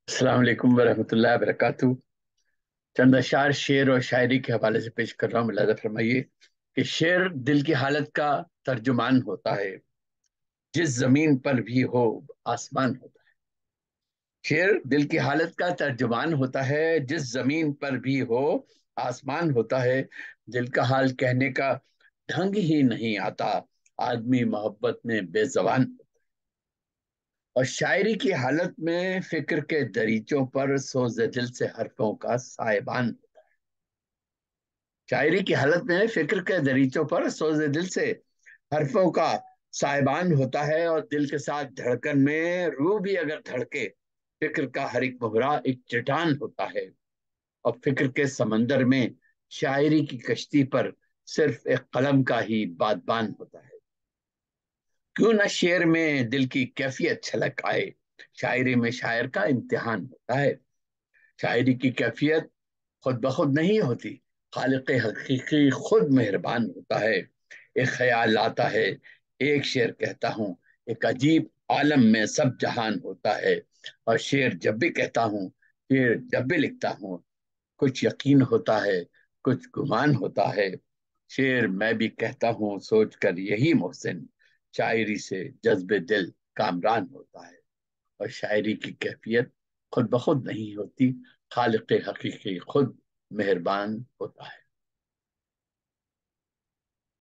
السلام علیکم ورحمۃ اللہ وبرکاتہ۔ چند اشعار شعر اور شاعری کے حوالے سے پیش کر رہا ہوں، ملاحظہ فرمائیے کہ شعر دل کی حالت کا ترجمان ہوتا ہے، جس زمین پر بھی ہو آسمان ہوتا ہے۔ شعر دل کی حالت کا ترجمان ہوتا ہے، جس زمین پر بھی ہو آسمان ہوتا ہے۔ دل کا حال کہنے کا ڈھنگ ہی نہیں آتا، آدمی محبت میں بے زبان۔ اور شاعری کی حالت میں فکر کے دریچوں پر سوز دل سے حرفوں کا سائبان۔ شاعری کی حالت میں فکر کے دریچوں پر سوز دل سے حرفوں کا سائبان ہوتا ہے، اور دل کے ساتھ دھڑکن میں روح بھی اگر دھڑکے، فکر کا ہر ایک محرا ایک چٹان ہوتا ہے۔ اور فکر کے سمندر میں شاعری کی کشتی پر صرف ایک قلم کا ہی بادبان ہوتا ہے۔ کیوں نہ شعر میں دل کی کیفیت چھلک آئے، شاعری میں شاعر کا امتحان ہوتا ہے۔ شاعری کی کیفیت خود بخود نہیں ہوتی، خالق حقیقی خود مہربان ہوتا ہے۔ ایک خیال آتا ہے، ایک شعر کہتا ہوں، ایک عجیب عالم میں سب جہان ہوتا ہے۔ اور شعر جب بھی کہتا ہوں، شعر جب بھی لکھتا ہوں، کچھ یقین ہوتا ہے، کچھ گمان ہوتا ہے۔ شعر میں بھی کہتا ہوں سوچ کر یہی محسن، شاعری سے جذب دل کامران ہوتا ہے۔ اور شاعری کی کیفیت خود بخود نہیں ہوتی، خالق حقیقی خود مہربان ہوتا ہے۔